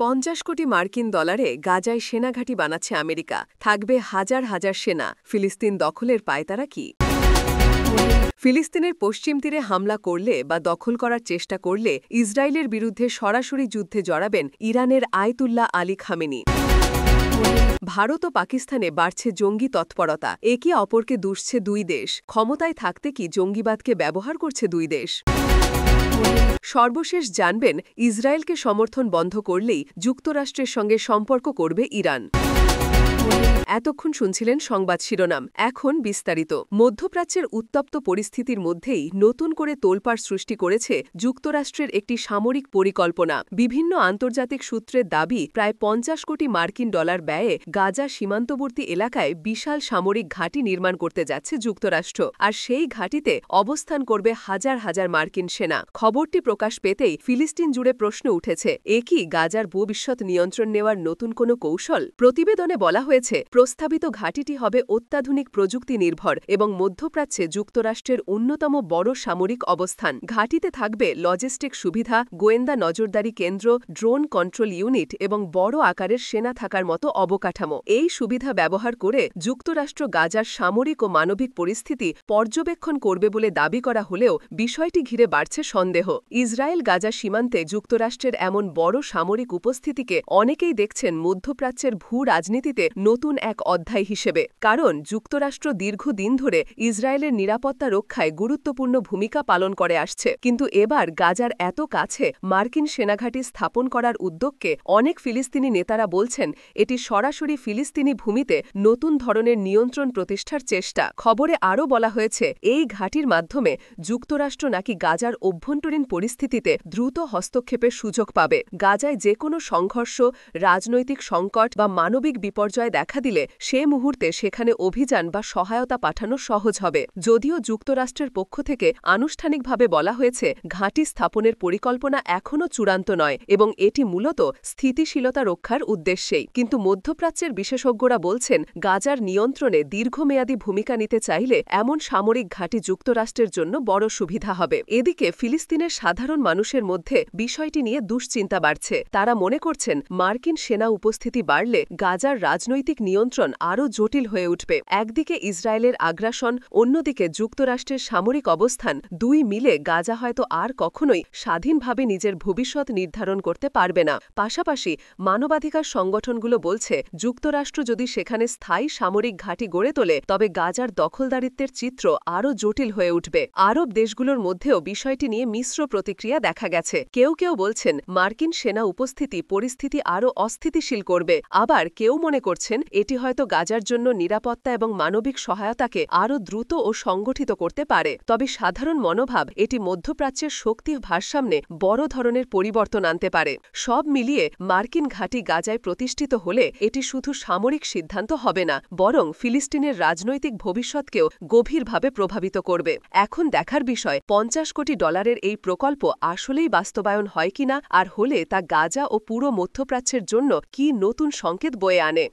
50 কোটি মার্কিন ডলারে গাজায় সেনাঘাঁটি বানাচ্ছে আমেরিকা। থাকবে হাজার হাজার সেনা। ফিলিস্তিন দখলের পায়তারা কি? ফিলিস্তিনের পশ্চিম তীরে হামলা করলে বা দখল করার চেষ্টা করলে ইসরায়েলের বিরুদ্ধে সরাসরি যুদ্ধে জড়াবেন ইরানের আয়াতুল্লাহ আলী খামেনি। ভারত ও পাকিস্তানে বাড়ছে জঙ্গি তৎপরতা। একে অপরকে দুষছে দুই দেশ। ক্ষমতায় থাকতে কি জঙ্গিবাদকে ব্যবহার করছে দুই দেশ? সর্বশেষ জানবেন, ইসরায়েলকে সমর্থন বন্ধ করলেই যুক্তরাষ্ট্রের সঙ্গে সম্পর্ক করবে ইরান। এতক্ষণ শুনছিলেন সংবাদ শিরোনাম। এখন বিস্তারিত। মধ্যপ্রাচ্যের উত্তপ্ত পরিস্থিতির মধ্যেই নতুন করে তোলপাড় সৃষ্টি করেছে যুক্তরাষ্ট্রের একটি সামরিক পরিকল্পনা। বিভিন্ন আন্তর্জাতিক সূত্রের দাবি, প্রায় 50 কোটি মার্কিন ডলার ব্যয়ে গাজা সীমান্তবর্তী এলাকায় বিশাল সামরিক ঘাঁটি নির্মাণ করতে যাচ্ছে যুক্তরাষ্ট্র। আর সেই ঘাঁটিতে অবস্থান করবে হাজার হাজার মার্কিন সেনা। খবরটি প্রকাশ পেতেই ফিলিস্তিন জুড়ে প্রশ্ন উঠেছে, এ কি গাজার ভবিষ্যৎ নিয়ন্ত্রণ নেওয়ার নতুন কোনো কৌশল? প্রতিবেদনে বলা হয়েছে, প্রস্তাবিত ঘাঁটিটি হবে অত্যাধুনিক প্রযুক্তি নির্ভর এবং মধ্যপ্রাচ্যে যুক্তরাষ্ট্রের অন্যতম বড় সামরিক অবস্থান। ঘাঁটিতে থাকবে লজিস্টিক সুবিধা, গোয়েন্দা নজরদারি কেন্দ্র, ড্রোন কন্ট্রোল ইউনিট এবং বড় আকারের সেনা থাকার মতো অবকাঠামো। এই সুবিধা ব্যবহার করে যুক্তরাষ্ট্র গাজার সামরিক ও মানবিক পরিস্থিতি পর্যবেক্ষণ করবে বলে দাবি করা হলেও বিষয়টি ঘিরে বাড়ছে সন্দেহ। ইসরায়েল গাজা সীমান্তে যুক্তরাষ্ট্রের এমন বড় সামরিক উপস্থিতিকে অনেকেই দেখছেন মধ্যপ্রাচ্যের ভূ রাজনীতিতে নতুন এক অধ্যায় হিসেবে। কারণ যুক্তরাষ্ট্র দীর্ঘদিন ধরে ইসরায়েলের নিরাপত্তা রক্ষায় গুরুত্বপূর্ণ ভূমিকা পালন করে আসছে। কিন্তু এবার গাজার এত কাছে মার্কিন সেনাঘাঁটি স্থাপন করার উদ্যোগকে অনেক ফিলিস্তিনি নেতারা বলছেন এটি সরাসরি ফিলিস্তিনি ভূমিতে নতুন ধরনের নিয়ন্ত্রণ প্রতিষ্ঠার চেষ্টা। খবরে আরও বলা হয়েছে, এই ঘাঁটির মাধ্যমে যুক্তরাষ্ট্র নাকি গাজার অভ্যন্তরীণ পরিস্থিতিতে দ্রুত হস্তক্ষেপের সুযোগ পাবে। গাজায় যে কোনো সংঘর্ষ, রাজনৈতিক সংকট বা মানবিক বিপর্যয় দেখা দিলে সে মুহূর্তে সেখানে অভিযান বা সহায়তা পাঠানো সহজ হবে। যদিও যুক্তরাষ্ট্রের পক্ষ থেকে আনুষ্ঠানিকভাবে বলা হয়েছে, ঘাঁটি স্থাপনের পরিকল্পনা এখনও চূড়ান্ত নয় এবং এটি মূলত স্থিতিশীলতা রক্ষার উদ্দেশ্যেই। কিন্তু মধ্যপ্রাচ্যের বিশেষজ্ঞরা বলছেন, গাজার নিয়ন্ত্রণে দীর্ঘমেয়াদী ভূমিকা নিতে চাইলে এমন সামরিক ঘাঁটি যুক্তরাষ্ট্রের জন্য বড় সুবিধা হবে। এদিকে ফিলিস্তিনের সাধারণ মানুষের মধ্যে বিষয়টি নিয়ে দুশ্চিন্তা বাড়ছে। তারা মনে করছেন, মার্কিন সেনা উপস্থিতি বাড়লে গাজার রাজনৈতিক নিয়ন্ত্রণ আরও জটিল হয়ে উঠবে। একদিকে ইসরায়েলের আগ্রাসন, অন্যদিকে যুক্তরাষ্ট্রের সামরিক অবস্থান, দুই মিলে গাজা হয়তো আর কখনোই স্বাধীনভাবে নিজের ভবিষ্যৎ নির্ধারণ করতে পারবে না। পাশাপাশি মানবাধিকার সংগঠনগুলো বলছে, যুক্তরাষ্ট্র যদি সেখানে স্থায়ী সামরিক ঘাঁটি গড়ে তোলে তবে গাজার দখলদারিত্বের চিত্র আরও জটিল হয়ে উঠবে। আরব দেশগুলোর মধ্যেও বিষয়টি নিয়ে মিশ্র প্রতিক্রিয়া দেখা গেছে। কেউ কেউ বলছেন, মার্কিন সেনা উপস্থিতি পরিস্থিতি আরও অস্থিতিশীল করবে। আবার কেউ মনে করছেন, এটি হয়তো গাজার জন্য নিরাপত্তা এবং মানবিক সহায়তাকে আরও দ্রুত ও সংগঠিত করতে পারে। তবে সাধারণ মনোভাব, এটি মধ্যপ্রাচ্যের শক্তি ভারসাম্যে বড় ধরনের পরিবর্তন আনতে পারে। সব মিলিয়ে মার্কিন ঘাঁটি গাজায় প্রতিষ্ঠিত হলে এটি শুধু সামরিক সিদ্ধান্ত হবে না, বরং ফিলিস্তিনের রাজনৈতিক ভবিষ্যৎকেও গভীরভাবে প্রভাবিত করবে। এখন দেখার বিষয়, 50 কোটি ডলারের এই প্রকল্প আসলেই বাস্তবায়ন হয় কিনা, আর হলে তা গাজা ও পুরো মধ্যপ্রাচ্যের জন্য কি নতুন সংকেত বয়ে আনে।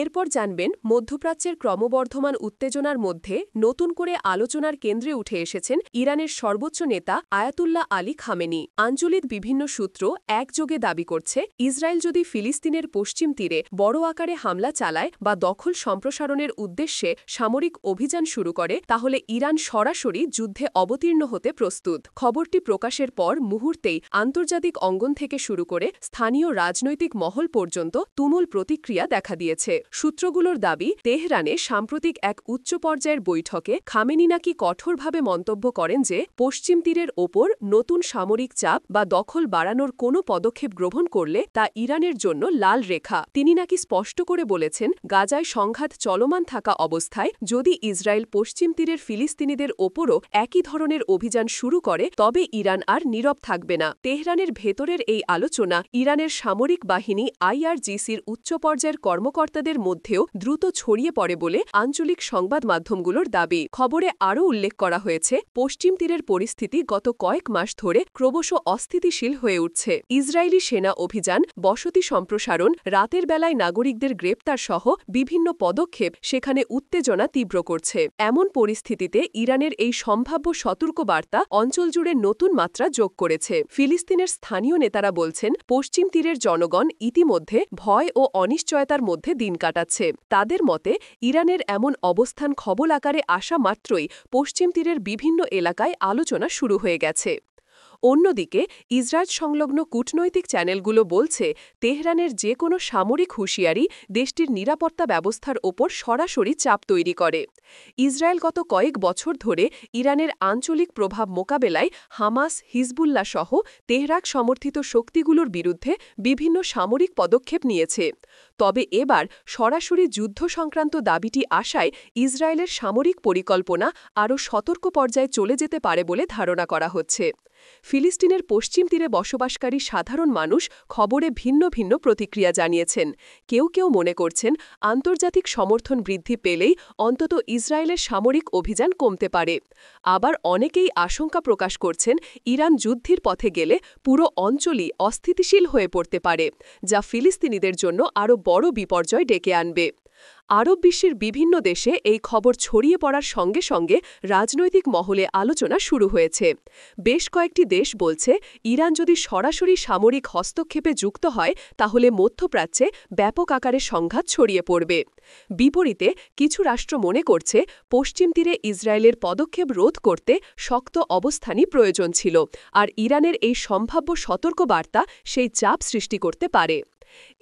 এরপর জানবেন, মধ্যপ্রাচ্যের ক্রমবর্ধমান উত্তেজনার মধ্যে নতুন করে আলোচনার কেন্দ্রে উঠে এসেছেন ইরানের সর্বোচ্চ নেতা আয়াতুল্লাহ আলী খামেনি। আঞ্চলিক বিভিন্ন সূত্র একযোগে দাবি করছে, ইসরায়েল যদি ফিলিস্তিনের পশ্চিম তীরে বড় আকারে হামলা চালায় বা দখল সম্প্রসারণের উদ্দেশ্যে সামরিক অভিযান শুরু করে, তাহলে ইরান সরাসরি যুদ্ধে অবতীর্ণ হতে প্রস্তুত। খবরটি প্রকাশের পর মুহূর্তেই আন্তর্জাতিক অঙ্গন থেকে শুরু করে স্থানীয় রাজনৈতিক মহল পর্যন্ত তুমুল প্রতিক্রিয়া দেখা দিয়েছে। সূত্রগুলোর দাবি, তেহরানে সাম্প্রতিক এক উচ্চ পর্যায়ের বৈঠকে খামেনি নাকি কঠোরভাবে মন্তব্য করেন যে পশ্চিম তীরের ওপর নতুন সামরিক চাপ বা দখল বাড়ানোর কোনো পদক্ষেপ গ্রহণ করলে তা ইরানের জন্য লাল রেখা। তিনি নাকি স্পষ্ট করে বলেছেন, গাজায় সংঘাত চলমান থাকা অবস্থায় যদি ইসরায়েল পশ্চিম তীরের ফিলিস্তিনিদের ওপরও একই ধরনের অভিযান শুরু করে তবে ইরান আর নীরব থাকবে না। তেহরানের ভেতরের এই আলোচনা ইরানের সামরিক বাহিনী IRGCর উচ্চ পর্যায়ের কর্মকর্তা কর্মকর্তাদের মধ্যেও দ্রুত ছড়িয়ে পড়ে বলে আঞ্চলিক সংবাদ মাধ্যমগুলোর দাবি। খবরে আরও উল্লেখ করা হয়েছে, পশ্চিম তীরের পরিস্থিতি গত কয়েক মাস ধরে ক্রমশ অস্থিতিশীল হয়ে উঠছে। ইসরায়েলি সেনা অভিযান, বসতি সম্প্রসারণ, রাতের বেলায় নাগরিকদের গ্রেপ্তার সহ বিভিন্ন পদক্ষেপ সেখানে উত্তেজনা তীব্র করছে। এমন পরিস্থিতিতে ইরানের এই সম্ভাব্য সতর্কবার্তা অঞ্চল জুড়ে নতুন মাত্রা যোগ করেছে। ফিলিস্তিনের স্থানীয় নেতারা বলছেন, পশ্চিম তীরের জনগণ ইতিমধ্যে ভয় ও অনিশ্চয়তার মধ্যে দিন কাটাচ্ছে। তাদের মতে, ইরানের এমন অবস্থান খবর আকারে আসা মাত্রই পশ্চিম তীরের বিভিন্ন এলাকায় আলোচনা শুরু হয়ে গেছে। অন্যদিকে ইসরায়েল সংলগ্ন কূটনৈতিক চ্যানেলগুলো বলছে, তেহরানের যে কোনো সামরিক হুঁশিয়ারি দেশটির নিরাপত্তা ব্যবস্থার ওপর সরাসরি চাপ তৈরি করে। ইসরায়েল গত কয়েক বছর ধরে ইরানের আঞ্চলিক প্রভাব মোকাবেলায় হামাস, হিজবুল্লাহ সহ তেহরান সমর্থিত শক্তিগুলোর বিরুদ্ধে বিভিন্ন সামরিক পদক্ষেপ নিয়েছে। তবে এবার সরাসরি যুদ্ধ সংক্রান্ত দাবিটি আসায় ইসরায়েলের সামরিক পরিকল্পনা আরও সতর্ক পর্যায়ে চলে যেতে পারে বলে ধারণা করা হচ্ছে। ফিলিস্তিনের পশ্চিম তীরে বসবাসকারী সাধারণ মানুষ খবরে ভিন্ন ভিন্ন প্রতিক্রিয়া জানিয়েছেন। কেউ কেউ মনে করছেন, আন্তর্জাতিক সমর্থন বৃদ্ধি পেলেই অন্তত ইসরায়েলের সামরিক অভিযান কমতে পারে। আবার অনেকেই আশঙ্কা প্রকাশ করছেন, ইরান যুদ্ধের পথে গেলে পুরো অঞ্চলই অস্থিতিশীল হয়ে পড়তে পারে, যা ফিলিস্তিনিদের জন্য আরও বড় বিপর্যয় ডেকে আনবে। আরব বিশ্বের বিভিন্ন দেশে এই খবর ছড়িয়ে পড়ার সঙ্গে সঙ্গে রাজনৈতিক মহলে আলোচনা শুরু হয়েছে। বেশ কয়েকটি দেশ বলছে, ইরান যদি সরাসরি সামরিক হস্তক্ষেপে যুক্ত হয় তাহলে মধ্যপ্রাচ্যে ব্যাপক আকারে সংঘাত ছড়িয়ে পড়বে। বিপরীতে কিছু রাষ্ট্র মনে করছে, পশ্চিম তীরে ইসরায়েলের পদক্ষেপ রোধ করতে শক্ত অবস্থানই প্রয়োজন ছিল, আর ইরানের এই সম্ভাব্য সতর্কবার্তা সেই চাপ সৃষ্টি করতে পারে।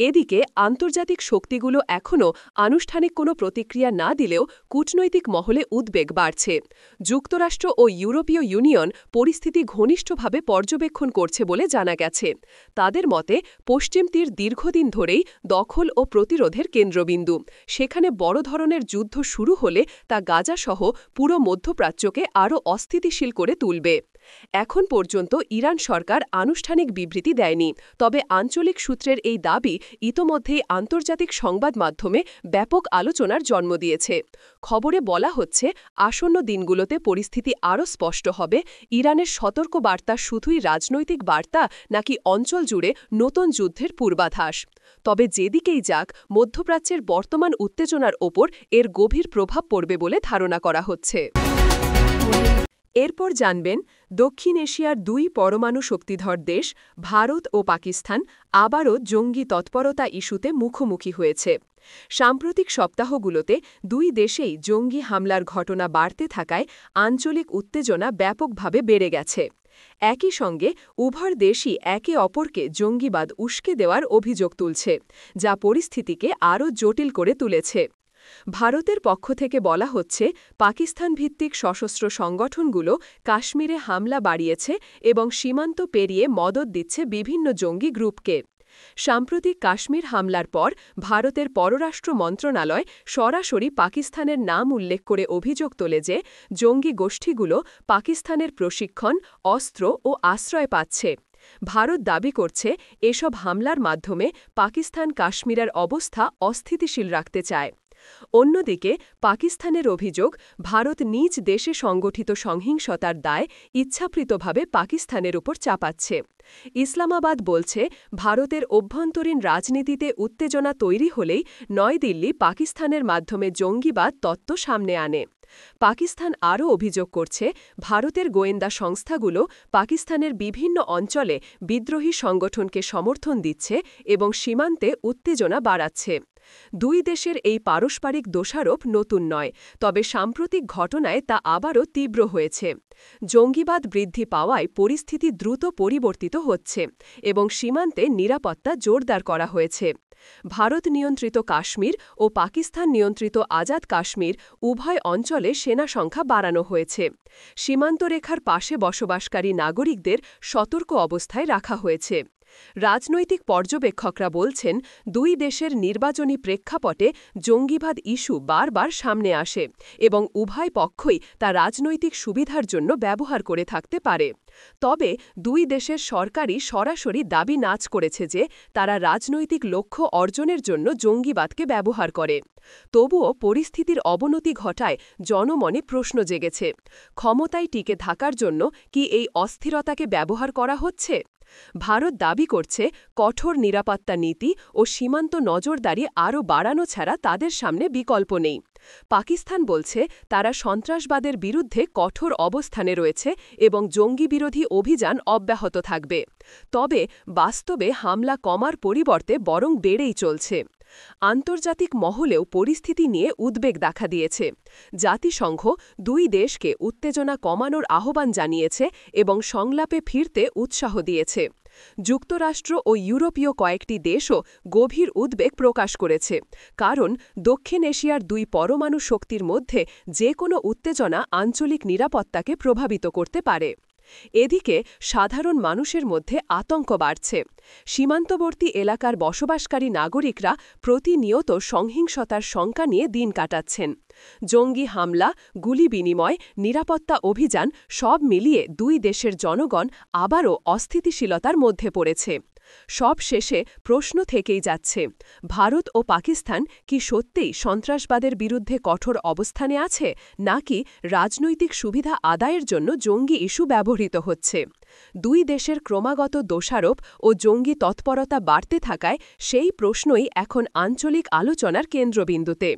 এদিকে আন্তর্জাতিক শক্তিগুলো এখনও আনুষ্ঠানিক কোনো প্রতিক্রিয়া না দিলেও কূটনৈতিক মহলে উদ্বেগ বাড়ছে। যুক্তরাষ্ট্র ও ইউরোপীয় ইউনিয়ন পরিস্থিতি ঘনিষ্ঠভাবে পর্যবেক্ষণ করছে বলে জানা গেছে। তাদের মতে, পশ্চিম তীর দীর্ঘদিন ধরেই দখল ও প্রতিরোধের কেন্দ্রবিন্দু। সেখানে বড় ধরনের যুদ্ধ শুরু হলে তা গাজাসহ পুরো মধ্যপ্রাচ্যকে আরও অস্থিতিশীল করে তুলবে। এখন পর্যন্ত ইরান সরকার আনুষ্ঠানিক বিবৃতি দেয়নি, তবে আঞ্চলিক সূত্রের এই দাবি ইতোমধ্যেই আন্তর্জাতিক সংবাদ মাধ্যমে ব্যাপক আলোচনার জন্ম দিয়েছে। খবরে বলা হচ্ছে, আসন্ন দিনগুলোতে পরিস্থিতি আরও স্পষ্ট হবে। ইরানের সতর্ক বার্তা শুধুই রাজনৈতিক বার্তা নাকি অঞ্চল জুড়ে নতুন যুদ্ধের পূর্বাভাস। তবে যেদিকেই যাক, মধ্যপ্রাচ্যের বর্তমান উত্তেজনার ওপর এর গভীর প্রভাব পড়বে বলে ধারণা করা হচ্ছে। এরপর জানবেন, দক্ষিণ এশিয়ার দুই পরমাণু শক্তিধর দেশ ভারত ও পাকিস্তান আবারও জঙ্গি তৎপরতা ইস্যুতে মুখোমুখি হয়েছে। সাম্প্রতিক সপ্তাহগুলোতে দুই দেশেই জঙ্গি হামলার ঘটনা বাড়তে থাকায় আঞ্চলিক উত্তেজনা ব্যাপকভাবে বেড়ে গেছে। একই সঙ্গে উভয় দেশই একে অপরকে জঙ্গিবাদ উস্কে দেওয়ার অভিযোগ তুলছে, যা পরিস্থিতিকে আরও জটিল করে তুলেছে। ভারতের পক্ষ থেকে বলা হচ্ছে, পাকিস্তান ভিত্তিক সশস্ত্র সংগঠনগুলো কাশ্মীরে হামলা বাড়িয়েছে এবং সীমান্ত পেরিয়ে মদদ দিচ্ছে বিভিন্ন জঙ্গি গ্রুপকে। সাম্প্রতিক কাশ্মীর হামলার পর ভারতের পররাষ্ট্র মন্ত্রণালয় সরাসরি পাকিস্তানের নাম উল্লেখ করে অভিযোগ তোলে যে, জঙ্গি গোষ্ঠীগুলো পাকিস্তানের প্রশিক্ষণ, অস্ত্র ও আশ্রয় পাচ্ছে। ভারত দাবি করছে, এসব হামলার মাধ্যমে পাকিস্তান কাশ্মীরের অবস্থা অস্থিতিশীল রাখতে চায়। অন্যদিকে পাকিস্তানের অভিযোগ, ভারত নিজ দেশে সংগঠিত সহিংসতার দায় ইচ্ছাকৃতভাবে পাকিস্তানের উপর চাপাচ্ছে। ইসলামাবাদ বলছে, ভারতের অভ্যন্তরীণ রাজনীতিতে উত্তেজনা তৈরি হলেই নয়াদিল্লি পাকিস্তানের মাধ্যমে জঙ্গিবাদ তত্ত্ব সামনে আনে। পাকিস্তান আরও অভিযোগ করছে, ভারতের গোয়েন্দা সংস্থাগুলো পাকিস্তানের বিভিন্ন অঞ্চলে বিদ্রোহী সংগঠনকে সমর্থন দিচ্ছে এবং সীমান্তে উত্তেজনা বাড়াচ্ছে। দুই দেশের এই পারস্পরিক দোষারোপ নতুন নয়, তবে সাম্প্রতিক ঘটনায় তা আবারও তীব্র হয়েছে। জঙ্গিবাদ বৃদ্ধি পাওয়ায় পরিস্থিতি দ্রুত পরিবর্তিত হচ্ছে এবং সীমান্তে নিরাপত্তা জোরদার করা হয়েছে। ভারত নিয়ন্ত্রিত কাশ্মীর ও পাকিস্তান নিয়ন্ত্রিত আজাদ কাশ্মীর উভয় অঞ্চলে সেনা সংখ্যা বাড়ানো হয়েছে। সীমান্তরেখার পাশে বসবাসকারী নাগরিকদের সতর্ক অবস্থায় রাখা হয়েছে। রাজনৈতিক পর্যবেক্ষকরা বলছেন, দুই দেশের নির্বাচনী প্রেক্ষাপটে জঙ্গিবাদ ইস্যু বারবার সামনে আসে এবং উভয় পক্ষই তা রাজনৈতিক সুবিধার জন্য ব্যবহার করে থাকতে পারে। তবে দুই দেশের সরকারই সরাসরি দাবি নাচ করেছে যে তারা রাজনৈতিক লক্ষ্য অর্জনের জন্য জঙ্গিবাদকে ব্যবহার করে। তবুও পরিস্থিতির অবনতি ঘটায় জনমনে প্রশ্ন জেগেছে, ক্ষমতায় টিকে থাকার জন্য কি এই অস্থিরতাকে ব্যবহার করা হচ্ছে? ভারত দাবি করছে, কঠোর নিরাপত্তা নীতি ও সীমান্ত নজরদারি আরও বাড়ানো ছাড়া তাদের সামনে বিকল্প নেই। পাকিস্তান বলছে, তারা সন্ত্রাসবাদের বিরুদ্ধে কঠোর অবস্থানে রয়েছে এবং জঙ্গিবিরোধী অভিযান অব্যাহত থাকবে। তবে বাস্তবে হামলা কমার পরিবর্তে বরং বেড়েই চলছে। আন্তর্জাতিক মহলেও পরিস্থিতি নিয়ে উদ্বেগ দেখা দিয়েছে। জাতিসংঘ দুই দেশকে উত্তেজনা কমানোর আহ্বান জানিয়েছে এবং সংলাপে ফিরতে উৎসাহ দিয়েছে। যুক্তরাষ্ট্র ও ইউরোপীয় কয়েকটি দেশও গভীর উদ্বেগ প্রকাশ করেছে, কারণ দক্ষিণ এশিয়ার দুই পরমাণু শক্তির মধ্যে যে কোনো উত্তেজনা আঞ্চলিক নিরাপত্তাকে প্রভাবিত করতে পারে। এদিকে সাধারণ মানুষের মধ্যে আতঙ্ক বাড়ছে। সীমান্তবর্তী এলাকার বসবাসকারী নাগরিকরা প্রতিনিয়ত সহিংসতার শঙ্কা নিয়ে দিন কাটাচ্ছেন। জঙ্গি হামলা, গুলি বিনিময়, নিরাপত্তা অভিযান সব মিলিয়ে দুই দেশের জনগণ আবারও অস্থিতিশীলতার মধ্যে পড়েছে। সব শেষে প্রশ্ন থেকেই যাচ্ছে, ভারত ও পাকিস্তান কি সত্যিই সন্ত্রাসবাদের বিরুদ্ধে কঠোর অবস্থানে আছে, নাকি রাজনৈতিক সুবিধা আদায়ের জন্য জঙ্গি ইস্যু ব্যবহৃত হচ্ছে? দুই দেশের ক্রমাগত দোষারোপ ও জঙ্গি তৎপরতা বাড়তে থাকায় সেই প্রশ্নই এখন আঞ্চলিক আলোচনার কেন্দ্রবিন্দুতে।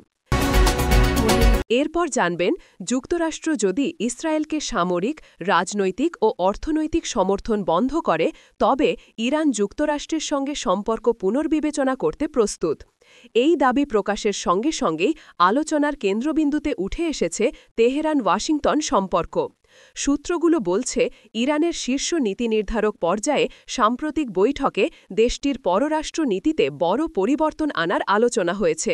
এরপর জানবেন, যুক্তরাষ্ট্র যদি ইসরায়েলকে সামরিক, রাজনৈতিক ও অর্থনৈতিক সমর্থন বন্ধ করে, তবে ইরান যুক্তরাষ্ট্রের সঙ্গে সম্পর্ক পুনর্বিবেচনা করতে প্রস্তুত। এই দাবি প্রকাশের সঙ্গে সঙ্গেই আলোচনার কেন্দ্রবিন্দুতে উঠে এসেছে তেহরান-ওয়াশিংটন সম্পর্ক। সূত্রগুলো বলছে, ইরানের শীর্ষ নীতি নির্ধারক পর্যায়ে সাম্প্রতিক বৈঠকে দেশটির পররাষ্ট্র নীতিতে বড় পরিবর্তন আনার আলোচনা হয়েছে।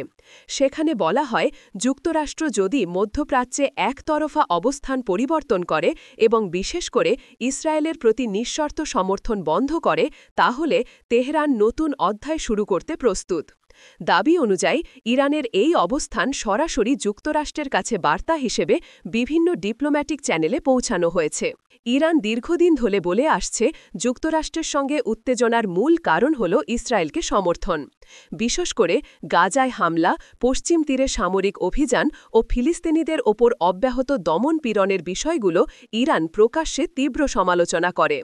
সেখানে বলা হয়, যুক্তরাষ্ট্র যদি মধ্যপ্রাচ্যে একতরফা অবস্থান পরিবর্তন করে এবং বিশেষ করে ইসরায়েলের প্রতি নিঃশর্ত সমর্থন বন্ধ করে, তাহলে তেহরান নতুন অধ্যায় শুরু করতে প্রস্তুত। দাবি অনুযায়ী ইরানের এই অবস্থান সরাসরি যুক্তরাষ্ট্রের কাছে বার্তা হিসেবে বিভিন্ন ডিপ্লোম্যাটিক চ্যানেলে পৌঁছানো হয়েছে। ইরান দীর্ঘদিন ধরে বলে আসছে, যুক্তরাষ্ট্রের সঙ্গে উত্তেজনার মূল কারণ হল ইসরায়েলকে সমর্থন। বিশেষ করে গাজায় হামলা, পশ্চিম তীরে সামরিক অভিযান ও ফিলিস্তিনিদের ওপর অব্যাহত দমন পীড়নের বিষয়গুলো ইরান প্রকাশ্যে তীব্র সমালোচনা করে।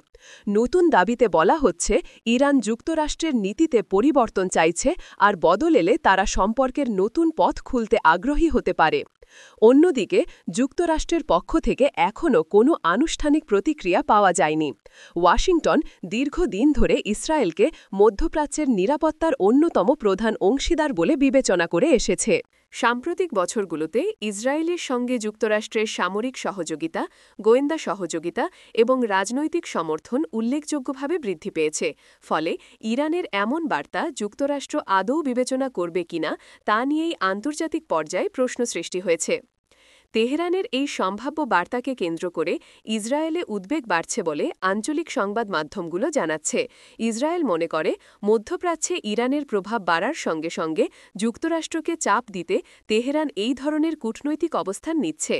নতুন দাবিতে বলা হচ্ছে, ইরান যুক্তরাষ্ট্রের নীতিতে পরিবর্তন চাইছে আর বদলেলে তারা সম্পর্কের নতুন পথ খুলতে আগ্রহী হতে পারে। অন্যদিকে যুক্তরাষ্ট্রের পক্ষ থেকে এখনও কোনো আনুষ্ঠানিক প্রতিক্রিয়া পাওয়া যায়নি। ওয়াশিংটন দীর্ঘদিন ধরে ইসরায়েলকে মধ্যপ্রাচ্যের নিরাপত্তার অন্যতম প্রধান অংশীদার বলে বিবেচনা করে এসেছে। সাম্প্রতিক বছরগুলোতে ইসরায়েলের সঙ্গে যুক্তরাষ্ট্রের সামরিক সহযোগিতা, গোয়েন্দা সহযোগিতা এবং রাজনৈতিক সমর্থন উল্লেখযোগ্যভাবে বৃদ্ধি পেয়েছে। ফলে ইরানের এমন বার্তা যুক্তরাষ্ট্র আদৌ বিবেচনা করবে কিনা তা নিয়েই আন্তর্জাতিক পর্যায়ে প্রশ্ন সৃষ্টি হয়েছে। তেহরানের এই সম্ভাব্য বার্তাকে কেন্দ্র করে ইসরায়েলে উদ্বেগ বাড়ছে বলে আঞ্চলিক সংবাদ মাধ্যমগুলো জানাচ্ছে। ইসরায়েল মনে করে, মধ্যপ্রাচ্যে ইরানের প্রভাব বাড়ার সঙ্গে সঙ্গে যুক্তরাষ্ট্রকে চাপ দিতে তেহরান এই ধরনের কূটনৈতিক অবস্থান নিচ্ছে।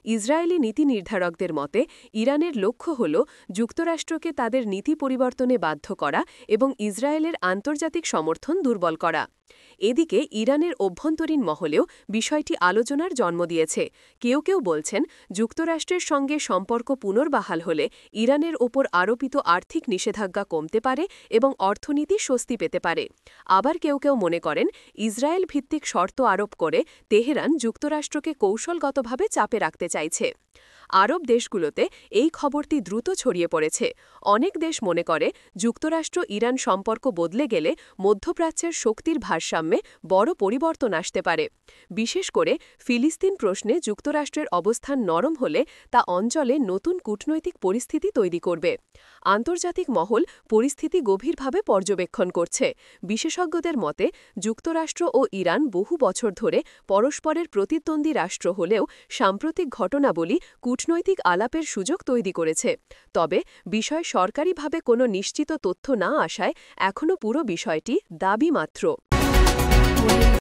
ইসরায়েলি নীতি নির্ধারকদের মতে, ইরানের লক্ষ্য হল যুক্তরাষ্ট্রকে তাদের নীতি পরিবর্তনে বাধ্য করা এবং ইসরায়েলের আন্তর্জাতিক সমর্থন দুর্বল করা। এদিকে ইরানের অভ্যন্তরীণ মহলেও বিষয়টি আলোচনার জন্ম দিয়েছে। কেউ কেউ বলছেন, যুক্তরাষ্ট্রের সঙ্গে সম্পর্ক পুনর্বহাল হলে ইরানের ওপর আরোপিত আর্থিক নিষেধাজ্ঞা কমতে পারে এবং অর্থনীতি স্বস্তি পেতে পারে। আবার কেউ কেউ মনে করেন, ইসরায়েল ভিত্তিক শর্ত আরোপ করে তেহরান যুক্তরাষ্ট্রকে কৌশলগতভাবে চাপে রাখতে চাইছে। আরব দেশগুলোতে এই খবরটি দ্রুত ছড়িয়ে পড়েছে। অনেক দেশ মনে করে, যুক্তরাষ্ট্র ইরান সম্পর্ক বদলে গেলে মধ্যপ্রাচ্যের শক্তির ভারসাম্যে বড় পরিবর্তন আসতে পারে। বিশেষ করে ফিলিস্তিন প্রশ্নে যুক্তরাষ্ট্রের অবস্থান নরম হলে তা অঞ্চলে নতুন কূটনৈতিক পরিস্থিতি তৈরি করবে। আন্তর্জাতিক মহল পরিস্থিতি গভীরভাবে পর্যবেক্ষণ করছে। বিশেষজ্ঞদের মতে, যুক্তরাষ্ট্র ও ইরান বহু বছর ধরে পরস্পরের প্রতিদ্বন্দ্বী রাষ্ট্র হলেও সাম্প্রতিক ঘটনাবলী কূটনৈতিক আলাপের সুযোগ তৈরি করেছে। তবে বিষয় সরকারিভাবে কোনো নিশ্চিত তথ্য না আসায় এখনও পুরো বিষয়টি দাবি মাত্র।